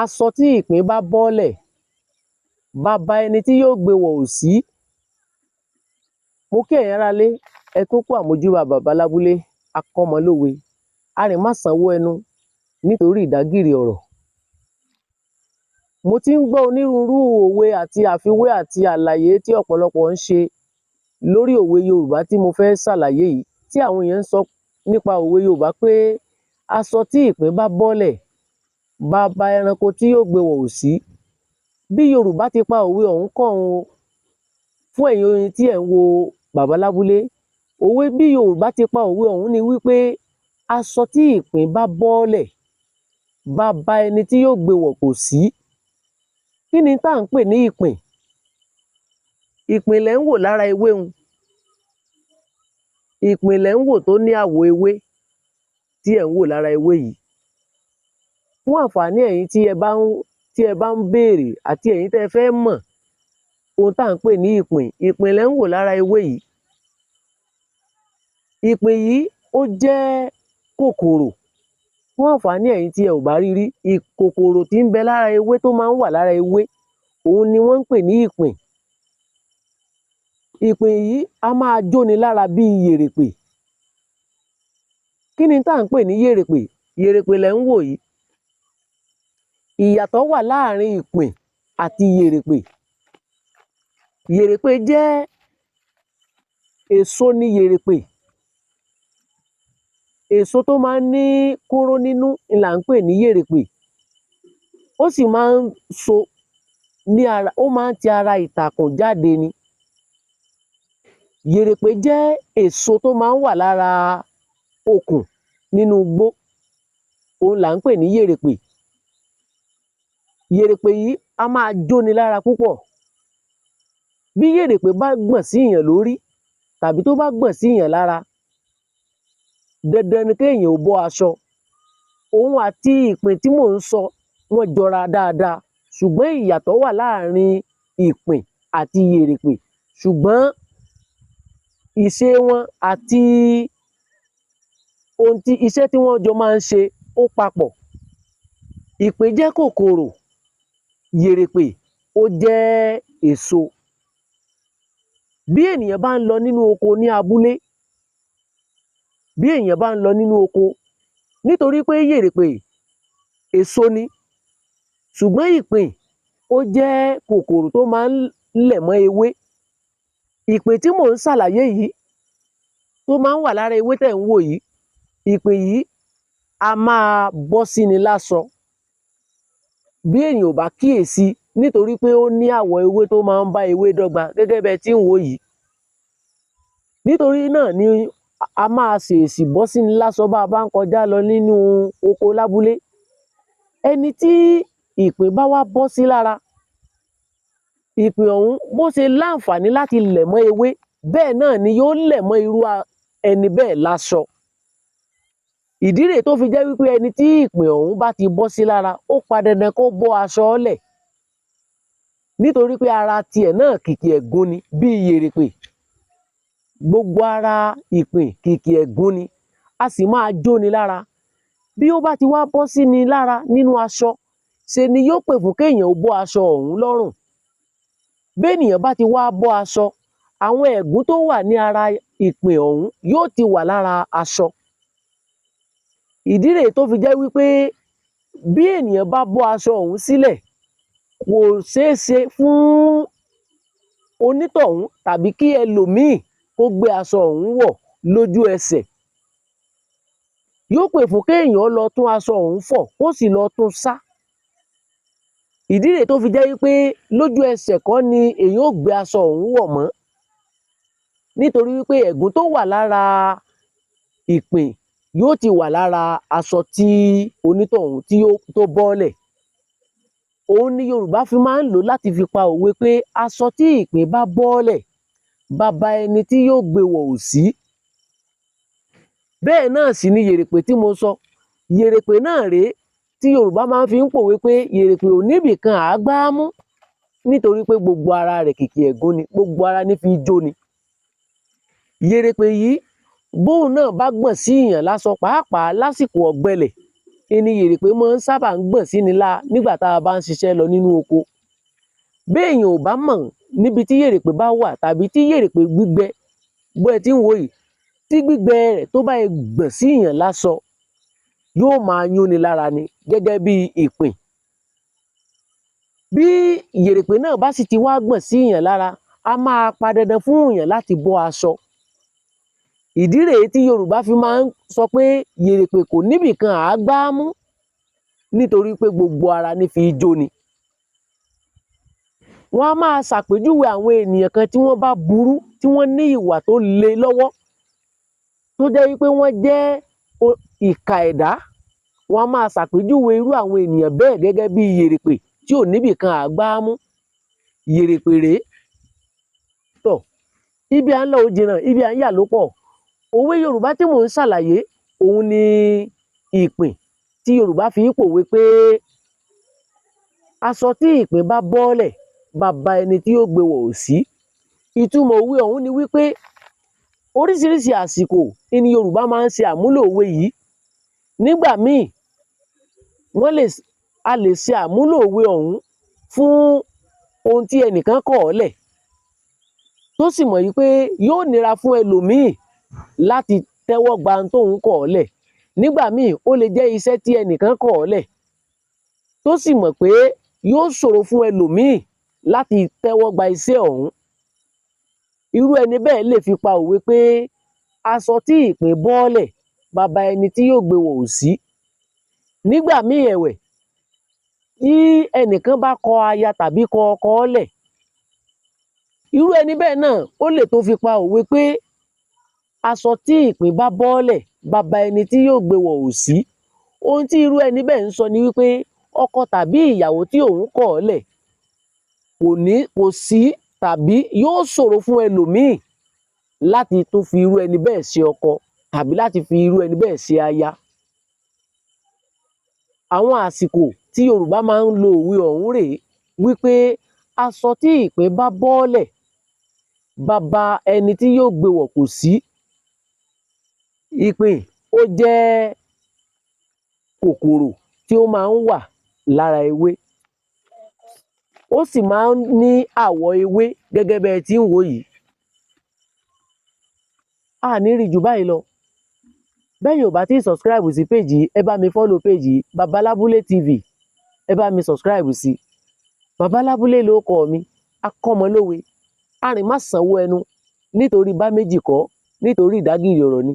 Aṣọ tí ìpín bá bọ́lẹ̀, baba ẹni tí yóò gbé wọ̀ ò sí. Mo kí ẹ̀yin aráalé, ẹ tún kú àmójúbà bàbá lábúlé, akọ́mọ lówe, arìn má sanwó ẹnu nítorí ìdágìrì ọ̀rọ̀. Mo ti ń gbọ́ onírúurú òwe àti àfiwé àti àlàyé tí ọ̀pọ̀lọpọ̀ ń ṣe lórí òwe Yorùbá tí mo fẹ́ ṣàlàyé yìí, tí àwọn èèyàn ń sọ nípa òwe Yorùbá pé aṣọ tí ìpín bá bọ́lẹ̀, baba ẹranko tí yóò gbé wọ̀ ò sí. Bí Yorùbá ti pa òwe ọ̀hún kọ́ o, fún ẹ̀yin tí ẹ̀ ń wo bàbá lábúlé, òwe bí Yorùbá ti pa òwe ọ̀hún ni wípé aṣọ tí ìpín bá bọ́lẹ̀, baba ẹni tí yóò gbé wọ̀ kò sí. Kí ni tá à ń pè ní ìpín? Ìpín lẹ̀ ń wò lára ewé un, ìpín lẹ̀ ń wò tó ní àwọ̀ ewé tí ẹ̀ ń wò lára ewé yìí. Fún àǹfààní ẹ̀yin tí ẹ bá ń béèrè àti ẹ̀yin tẹ́ ẹ fẹ́ mọ̀ ohun tá à ń pè ní ìpín, ìpín lẹ̀ ń wò lára ewé yìí. Ìpín yìí ó jẹ́ kòkòrò. Fún àǹfààní ẹ̀yin tí ẹ ò bá rí rí, kòkòrò tí ń bẹ lára ewé tó máa ń wà lára ewé, òun ni wọ́n ń pè ní ìpín. Ìpín yìí á máa jóni lára bíi yèrèpè. Kí ni tá à ń pè ní yèrèpè? Yèrèpè lẹ̀ ń wò yìí. Ìyàtọ̀ wà láàrin ìpín àti yèrèpè. Yèrèpè jẹ́ èso ni yèrèpè. Èso tó máa ń ní kóró nínú là ń pè ní yèrèpè. Ó sì máa ń so ní ara, ó máa ń ti ara ìtàkùn jáde ni. Yèrèpè jẹ́ èso tó máa ń wà lára okùn nínú igbó, òun là ń pè ní yèrèpè. Yèrèpè yìí á máa jóni lára púpọ̀. Bí yèrèpè bá gbọ̀n sí èèyàn lórí tàbí tó bá gbọ̀n sí èèyàn lára, dandan ni kéèyàn ó bọ́ aṣọ. Òun àti ìpín tí mò ń sọ wọ́n jọra dáadáa, ṣùgbọ́n ìyàtọ̀ wà láàrin ìpín àti yèrèpè. Ṣùgbọ́n ìṣe wọn àti iṣẹ́ tí wọ́n jọ máa ń ṣe ó papọ̀. Ìpín jẹ́ kòkòrò, yèrèpè ó jẹ́ èso. Bí ènìyàn bá ń lọ nínú oko ní abúlé, bí èèyàn bá ń lọ nínú oko, nítorí pé yèrèpè èso ni, ṣùgbọ́n ìpín ó jẹ́ kòkòrò tó máa ń lẹ̀ mọ́ ewé. Ìpín tí mò ń ṣàlàyé yìí, tó máa ń wà lára ewé tẹ̀ ń wò yìí, ìpín yìí á máa bọ́ síni láṣọ bí èèyàn ò bá kíyèsí, nítorí pé ó ní àwọ̀ ewé tó máa ń bá ewé dọ́gba gẹ́gẹ́ bẹ́ ẹ tí ń wò yìí. Nítorí náà ni a máa ṣèèṣì bọ́ síni láṣọ bá a bá ń kọjá lọ nínú oko lábúlé. Ẹni tí ìpín bá wá bọ́ sí lára, ìpín ọ̀hún bó ṣe láǹfààní láti lẹ̀ mọ́ ewé, bẹ́ẹ̀ náà ni yóò lẹ̀ mọ́ irú ẹni bẹ́ẹ̀ láṣọ. Ìdí rèé tó fi jẹ́ wípé ẹni tí ìpín ọ̀hún bá ti bọ́ sí lára, ó pa dandan kó bọ́ aṣọ lẹ̀, nítorí pé ara tiẹ̀ náà kìkì ẹ̀gún ni bíi yèrèpè. Gbogbo ara ìpín kìkì ẹ̀gún ni, a sì máa jóni lára. Bí ó bá ti wá bọ́ síni lára nínú aṣọ, ṣe ni yóò pè fún kéèyàn ó bọ́ aṣọ ọ̀hún lọ́rùn. Béènìyàn bá ti wá bọ́ aṣọ, àwọn ẹ̀gún tó wà ní ara ìpín ọ̀hún yóò ti wà lára aṣọ. Ìdí rèé tó fi jẹ́ wípé bí ènìyàn bá bọ́ aṣọ ọ̀hún sílẹ̀, kò ṣeé ṣe fún onítọ̀hún tàbí kí ẹlòmíì kó gbé aṣọ ọ̀hún wọ̀ lójú ẹsẹ̀. Yóò pè fún kéèyàn lọ tún aṣọ ọ̀hún fọ̀, kó sì lọ tún sá. Ìdí rèé tó fi jẹ́ wípé lójú ẹsẹ̀ kọ́ ni èèyàn ó gbé aṣọ ọ̀hún wọ̀ mọ́, nítorí wípé ẹ̀gún tó wà lára ìpín yóò ti wà lára aṣọ tí onítọ̀hún tó bọ́lẹ̀. Òun ni Yorùbá fi máa ń lò láti fi pa òwe pé aṣọ tí ìpín bá bọ́lẹ̀, baba ẹni tí yóò gbé wọ̀ ò sí. Bẹ́ẹ̀ náà sì ni yèrèpè tí mo sọ. Yèrèpè náà rèé tí Yorùbá máa ń fi ń pòwe pé yèrèpè ò níbì kan àá gbá mú, nítorí pé gbogbo ara rẹ̀ kìkì ẹ̀gún ni, gbogbo ara ní fi jó ni. Yèrèpè yìí bóun náà bá gbọ̀n sí èèyàn láṣọ, pàápàá lásìkò ọ̀gbẹlẹ̀, ẹni yèrèpè máa ń sábà ń gbọ̀n sí ni láà nígbà tá a bá ń ṣiṣẹ́ lọ nínú oko. Béèyàn ò bá mọ̀ níbi tí yèrèpè bá wà tàbí tí yèrèpè gbígbẹ bó ẹ ti ń wò yìí, tí gbígbẹ rẹ̀ tó bá gbọ̀n sí èèyàn láṣọ, yóò máa yúnni lára ni gẹ́gẹ́ bí ìpín. Bí yèrèpè náà bá sì ti wá gbọ̀n sí èèyàn lára, a máa pa dandan fún èèyàn láti bọ́ aṣọ. Ìdí rèé tí Yorùbá fi máa ń sọ pé yèrèpè kò níbì kan à á gbá mú, nítorí pé gbogbo ara ní fi jó ni. Wọ́n á máa ṣàpèjúwe àwọn ènìyàn kan tí wọ́n bá burú, tí wọ́n ní ìwà tó le lọ́wọ́, tó jẹ́ wípé wọ́n jẹ́ ìkà ẹ̀dá. Wọ́n á máa ṣàpèjúwe irú àwọn ènìyàn bẹ́ẹ̀ gẹ́gẹ́ bí yèrèpè tí ò níbì kan à á gbá mú. Yèrèpè rèé. Tọ̀, ibi à ń lọ ò jìnnà, ibi à ń yà ló pọ̀. Òwe Yorùbá tí mò ń ṣàlàyé òun ni ìpín, tí Yorùbá fi ń pòwe pé aṣọ tí ìpín bá bọ́lẹ̀, baba ẹni tí yóò gbé wọ̀ ò sí. Ìtumọ̀ òwe ọ̀hún ni wípé oríṣiríṣi àsìkò ni Yorùbá máa ń ṣe àmúlò òwe yìí. Nígbà míì a lè ṣe àmúlò òwe ọ̀hún fún ohun tí ẹnìkan kọ̀ ọ́ lẹ̀, tó sì mọ̀ wípé yóò nira fún ẹlòmíì láti tẹ́wọ́ gba ohun tóun kọ̀ ọ́ lẹ̀. Nígbà míì ó lè jẹ́ iṣẹ́ tí ẹnìkan kọ̀ ọ́ lẹ̀, tó sì mọ̀ pé yóò ṣòro fún ẹlòmíì láti tẹ́wọ́ gba iṣẹ́ ọ̀hún. Irú ẹni bẹ́ẹ̀ lè fi pa òwe pé aṣọ tí ìpín bọ́lẹ̀, baba ẹni tí yóò gbé wọ̀ ò sí. Nígbà míì ẹ̀wẹ̀, tí ẹnìkan bá kọ aya tàbí kọ ọkọ lẹ̀, irú ẹni bẹ́ẹ̀ náà ó lè tó fi pa òwe pé aṣọ tí ìpín bá bọ́lẹ̀, baba ẹni tí yóò gbé wọ̀ ò sí. Ohun tí irú ẹni bẹ́ẹ̀ ń sọ ni wípé ọkọ tàbí ìyàwó tí òun kọ̀ ọ́ lẹ̀ kò sí tàbí yóò ṣòro fún ẹlòmíì láti tún fi irú ẹni bẹ́ẹ̀ ṣe ọkọ tàbí láti fi irú ẹni bẹ́ẹ̀ ṣe aya. Àwọn àsìkò tí Yorùbá máa ń lo òwe ọ̀hún rèé wípé aṣọ tí ìpín bá bọ́lẹ̀, baba ẹni tí yóò gbé wọ̀ kò sí. Ìpín ó jẹ́ kòkòrò tí ó máa ń wà lára ewé, ó sì máa ń ní àwọ̀ ewé gẹ́gẹ́ bẹ́ ẹ ti ń wò yìí. A ní rí jù báyìí lọ. Bẹ́yìn ò bá tí subscribe sí péjì yìí, ẹ bá mi follow péjì yìí, Baba Lábúlé TV. Ẹ bá mi subscribe sí. Baba Lábúlé lórúkọ mi, akọ́mọlówe, arìn má sanwó ẹnu, nítorí bá méjì kọ́, nítorí ìdágìrì ọ̀rọ̀ ni.